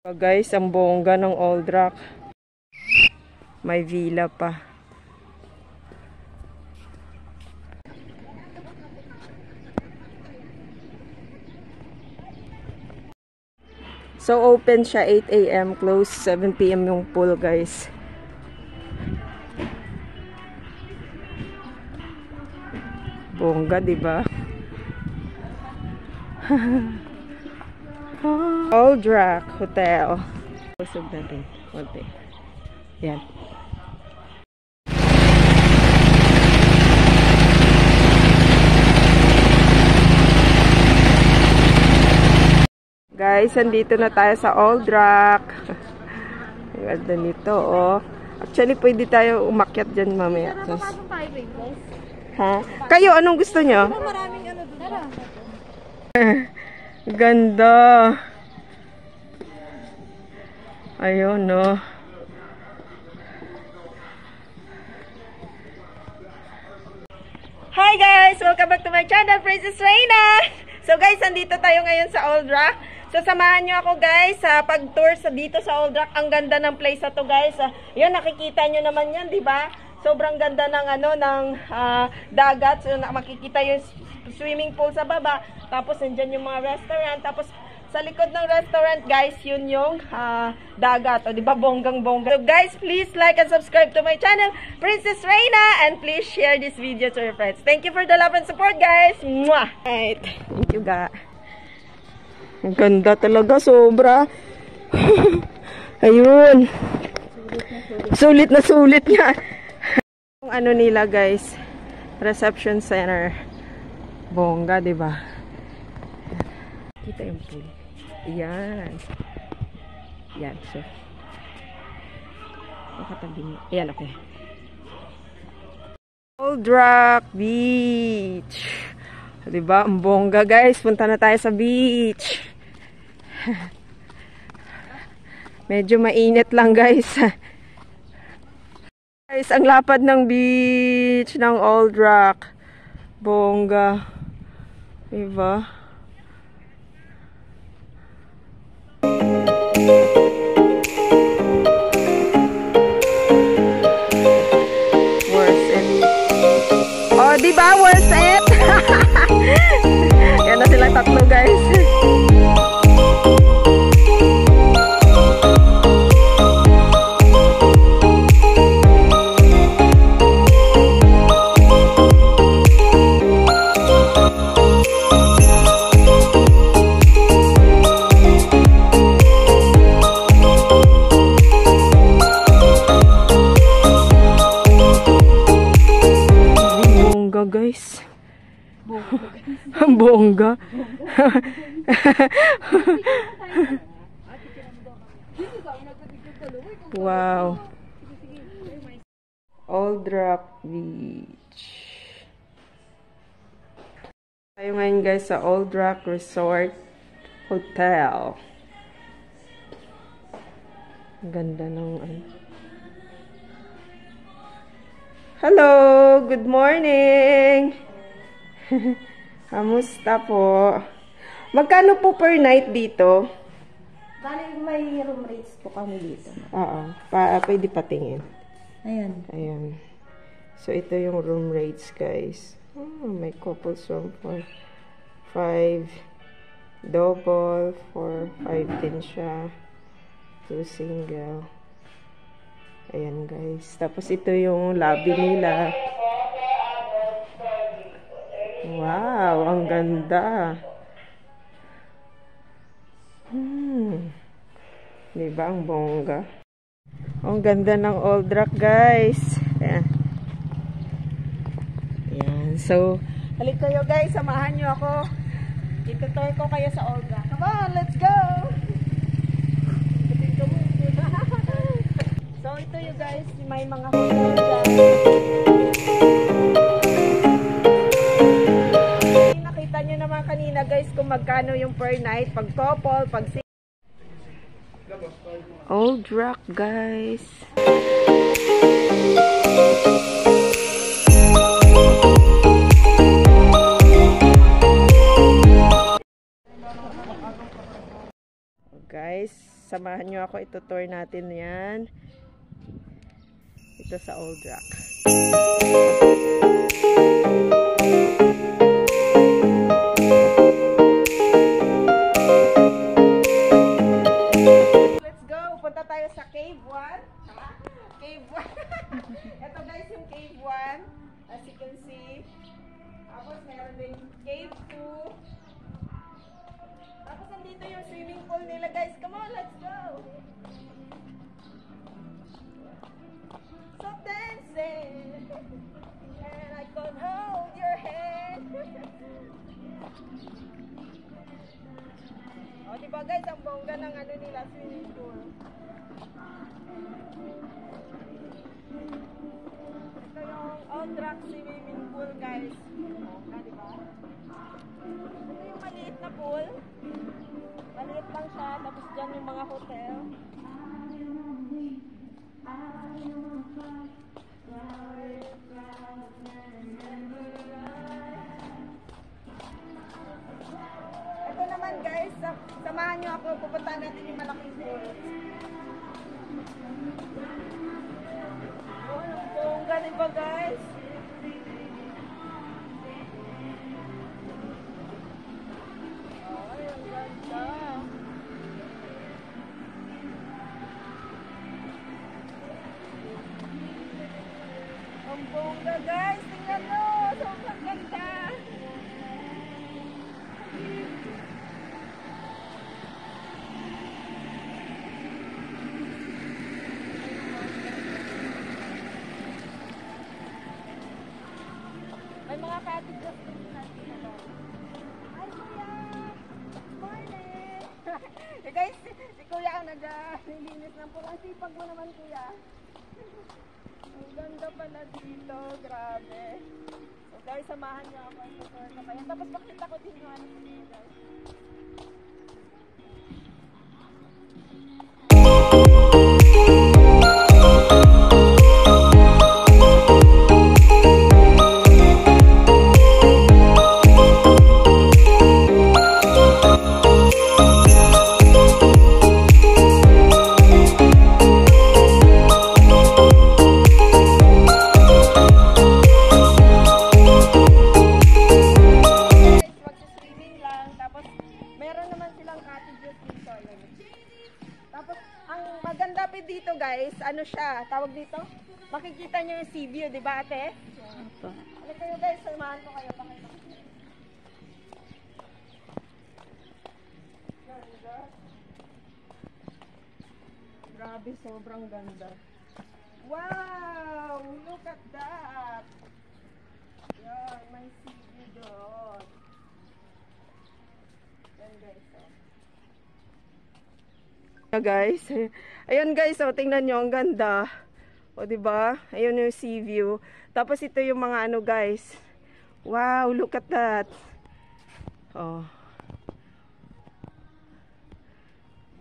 So guys, ang bongga ng Old Rock. May villa pa. So open siya 8 AM, close 7 PM yung pool, guys. Bongga, di ba? Old Rock Hotel. Usog natin. Konti. Yan. Guys, andito na tayo sa Old Rock. Ang ganda nito, oh. Actually, pwede tayo umakyat dyan mamaya. Ha? Kayo, anong gusto nyo? Maraming ano doon. Ganda. Ayun, no. Hi guys! Welcome back to my channel, Princess Reina! So guys, andito tayo ngayon sa Old Rock. So samahan nyo ako guys sa pag-tour dito sa Old Rock. Ang ganda ng place na to guys. Yan, nakikita nyo naman yan, di ba? Sobrang ganda ng dagat. So makikita yung swimming pool sa baba. Tapos nandyan yung mga restaurant. Tapos sa likod ng restaurant guys, yun yung dagat. O diba, bonggang-bongga. So guys, please like and subscribe to my channel, Princess Reina. And please share this video to your friends. Thank you for the love and support guys. Mwah! Right. Thank you ga. Ang ganda talaga, sobra. Ayun. Sulit na sulit niya. Yung ano nila guys, reception center. Bongga, diba? Kita yung pool. Yan. Yan. So, makatabi mo. Yan, okay. Old Rock Beach. Diba? Ang bongga, guys. Punta na tayo sa beach. Medyo mainit lang, guys. Guys, ang lapad ng beach ng Old Rock. Bongga. Diba? Worth it. Oh, diba? Worth it. Yan na silang tatlo, guys. Guys. Ang bongga. Wow. Old Rock Beach. Tayo ngayon guys sa Old Rock Resort Hotel. Ganda ng ano. Hello! Good morning! Kamusta po? Magkano po per night dito? Bali, may room rates po kami dito. Oo. Pwede patingin. Ayan. Ayan. So, ito yung room rates, guys. May couples room for 5. Double for 5 din siya. 2 single. Ayan guys. Tapos ito yung lobby nila. Wow, ang ganda. Diba ang bongga? Ang ganda ng Old Rock guys. Ayan. Ayan. So, halik kayo guys. Samahan nyo ako. Itutour ko kayo sa Old Rock. Come on, let's go! So, ito yung guys, may mga hotel dyan. Nakita nyo naman kanina guys kung magkano yung per night. Pag couple, pag Old Rock guys. Guys, samahan nyo ako. Itutour natin yan. Ito sa Old Rock. Let's go! Punta tayo sa Cave 1. Cave 1. Ito guys yung Cave 1. As you can see. Tapos meron din Cave 2. Tapos nandito yung swimming pool nila guys. Come on, let's go! So dancing and I can hold your hand. O diba guys, ang bongga ng ano nila swimming pool. Ito yung Old Rock swimming pool guys. Bongga diba? Ito yung maliit na pool. Maliit lang siya. Tapos dyan yung mga hotel. Ito naman guys, samahan nyo ako, pupunta natin yung malaking pool. Oh, yung bongga diba guys? Ay, ang ganda. Ang bongga guys, tingnan mo, sobrang ganda. May mga cottages din natin na ba? Hi kuya! Morning! Eh guys, si kuya ang nag-linis ng pool. Ang sipag mo naman kuya. Ang ganda pala dito, grabe. So guys, samahan niyo ako sa tour na kayo. Tapos makita ko din yung ano dito guys. Dito guys, ano siya, tawag dito? Makikita nyo yung sea view, di ba ate? Opo. Ano kayo guys, samahan ko kayo. Pakita ko. Ganda. Grabe, sobrang ganda. Wow! Look at that! Yan, may sea view doon. Yan guys, guys. Ayun guys, oh, tingnan nyo, ang ganda. O, diba? Ayun yung sea view. Tapos ito yung mga ano guys. Wow, look at that. Oh.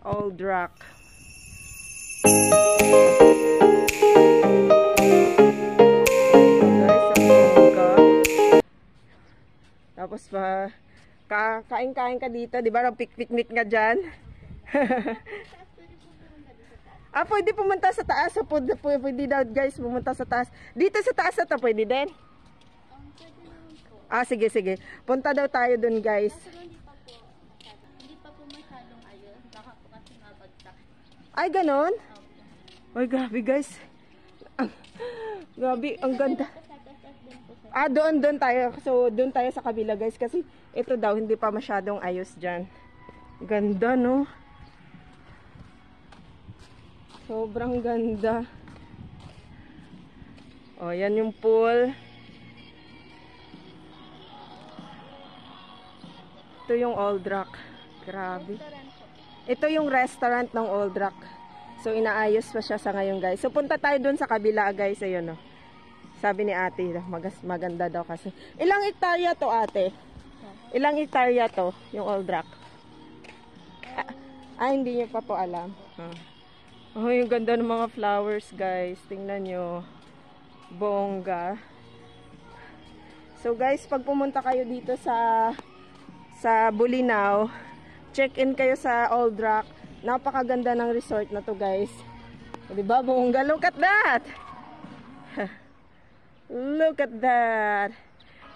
Old Rock. Tapos pa, kain-kain ka dito, diba? Nag-picnic nga dyan. Pwede pumunta sa taas. Pwede daw guys pumunta sa taas. Dito sa taas na to, pwede din? Sige. Punta daw tayo dun guys. Hindi pa po masyadong ayos. Baka po kasi mabagsak. Ay, ganon? Ay, grabe guys. Grabe, ang ganda. Doon tayo. So, doon tayo sa kabila guys. Kasi ito daw, hindi pa masyadong ayos dyan. Ganda, no? Sobrang ganda. O, yan yung pool. Ito yung Old Rock. Grabe. Ito yung restaurant ng Old Rock. So, inaayos pa siya sa ngayon, guys. So, punta tayo dun sa kabila, guys. Ayun, no. Sabi ni ate, maganda daw kasi. Ilang hektarya to, ate? Ilang hektarya to, yung Old Rock? Hindi niyo pa po alam. Oh, yung ganda ng mga flowers, guys. Tingnan nyo. Bongga. So, guys, pag pumunta kayo dito sa Bulinaw, check-in kayo sa Old Rock. Napakaganda ng resort na to, guys. Diba, bongga? Look at that! Look at that!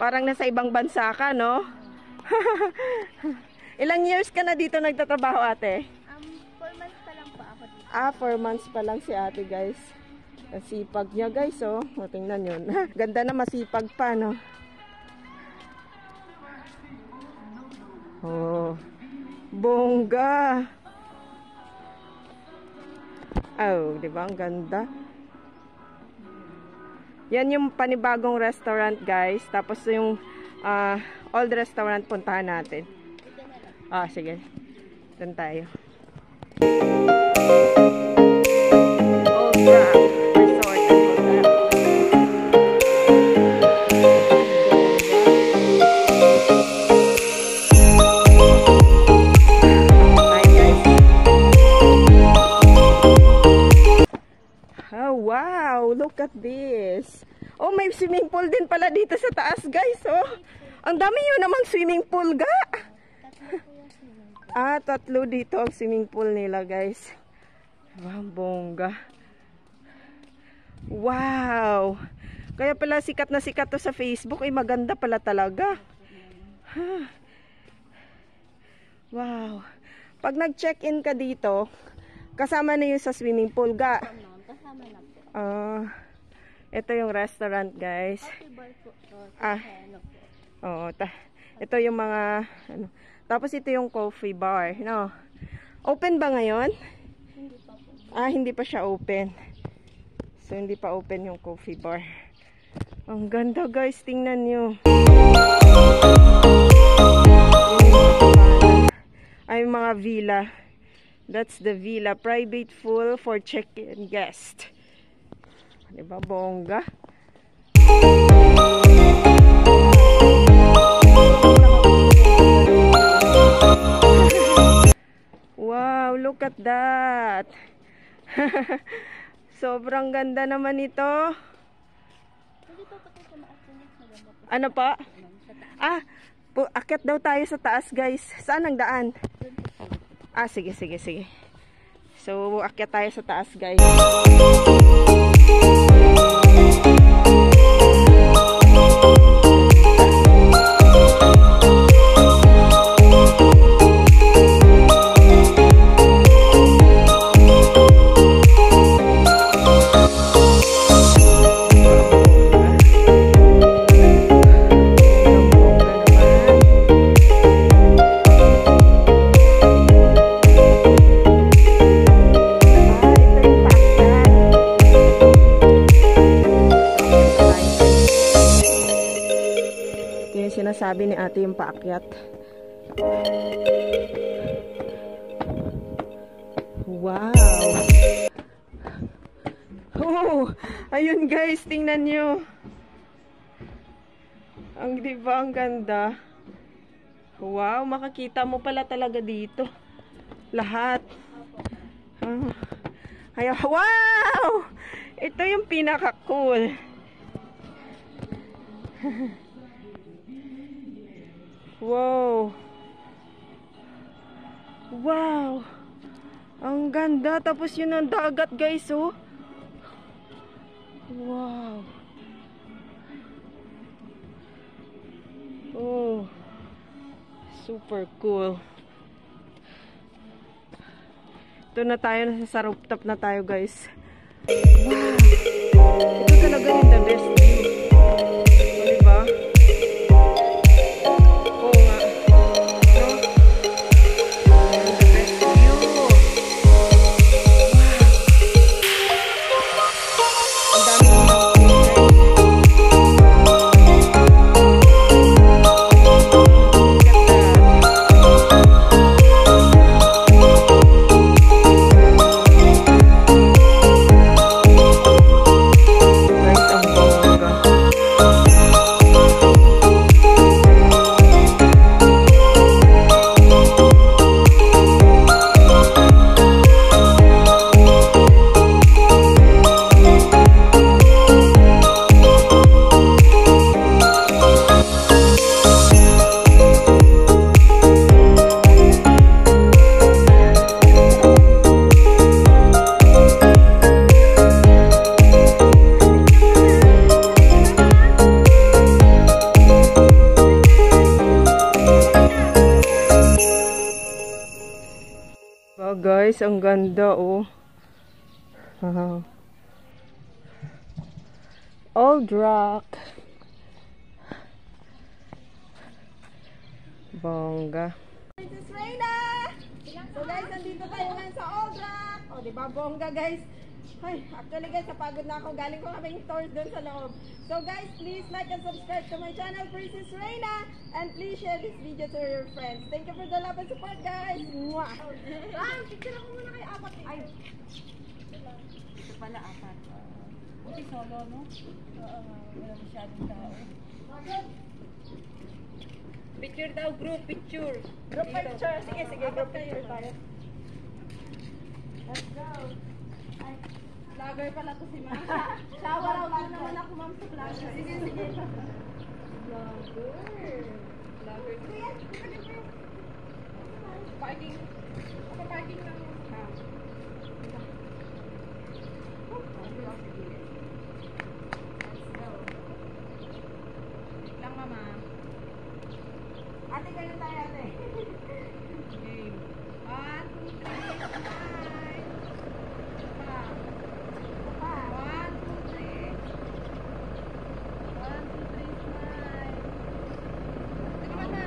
Parang nasa ibang bansa ka, no? Ilang years ka na dito nagtatrabaho, ate? 4 months pa lang po ako dito. 4 months pa lang si ate, guys. Ang sipag niya, guys, oh. O, tingnan yun. Ganda na, masipag pa, no? Oh. Bongga! Oh, di ba? Ang ganda. Yan yung panibagong restaurant, guys. Tapos yung old restaurant, puntahan natin. Sige. Doon tayo. Old Rock Resort and Hotel. Oh, wow! Look at this. Oh, may swimming pool din pala dito sa taas, guys. Oh, ang dami yun namang swimming pool, ga. 3 dito ang swimming pool nila, guys. Wow, bongga. Wow! Kaya pala sikat na sikat to sa Facebook. Ay, maganda pala talaga. Wow! Pag nag-check-in ka dito, kasama na yun sa swimming pool, ga. Kasama na po. Ito yung restaurant, guys. Coffee bar po. Ito yung mga ano. Tapos ito yung coffee bar, no. Open ba ngayon? Hindi pa po. Hindi pa siya open. So hindi pa open yung coffee bar. Ang ganda, guys, tingnan niyo. Ay, mga villa. That's the villa, private pool for check-in guest. Diba, bongga? Wow, look at that. Sobrang ganda naman ito. Hindi pa pati sa maas po. Maganda po. Ano pa? Akyat daw tayo sa taas, guys. Saan ang daan? Sige. So, akyat tayo sa taas, guys. Sabi ni ate yung paakyat. Wow! Oh! Ayun, guys, tingnan nyo. Diba, ang ganda. Wow, makakita mo pala talaga dito. Lahat. Wow! Ito yung pinaka-cool. Wow. Wow. Ang ganda. Tapos yun ang dagat, guys, oh. Wow. Oh. Super cool. Ito na tayo. Nasa rooftop na tayo, guys. Wow. Ito talaga yung the best view. Diba? Guys, ang bongga. guys, ang ganda oh. Old Rock. Bongga. Princess Reyna! So guys, nandito tayo ngayon sa Old Rock. O, diba bongga guys? Ay, actually guys, napagod na ako. Galing ko kaming tours dun sa loob. So guys, please like and subscribe to my channel, Princess Reyna. And please share this video to your friends. Thank you for the love and support guys. Mwah! Picture ako muna kay apat. Ay, ito pala apat. Buti solo, no? Wala masyadong tao. Picture daw, group picture. Group picture. Sige, sige, group picture tayo. Let's go. Ay, vlogger pala to si Ma'am. Shower out din naman ako, Ma'am, sa vlogger. Sige, sige. Vlogger. Vlogger. Sige, parking. Okay, parking lang. Lang, Mama. Ate, ganun tayo, ate. Okay. 1, 2, 3, 5. Pa. 1, 2, 3. 1, 2, 3, smile. Sige, Mama.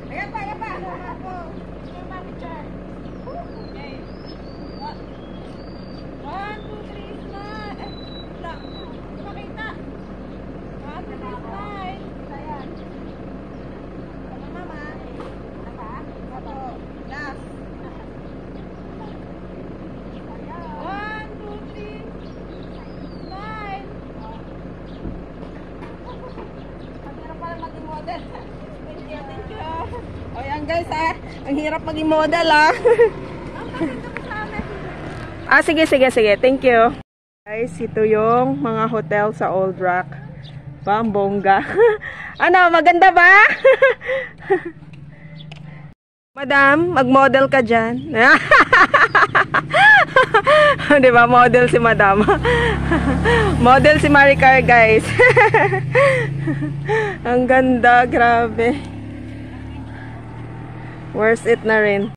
Ayan pa. Ayan pa, ayan pa. Picture pa, picture. Okay. 1, 2, 3, smile. Eh, lang. Hindi makita. 1, 2, 3, smile. Ayan. Ano, Mama? Ano pa? Ito. Last. Ayan. 1, 2, 3. Smile. Ang hirap pala maging model. Thank you. O yan guys ang hirap maging model sige, sige, sige. Thank you. Guys, ito yung mga hotel sa Old Rock. Bongga. Ano, maganda ba? Madam, mag-model ka dyan. Diba, model si Madam. Model si Maricar, guys. Ang ganda, grabe. Worth it na rin.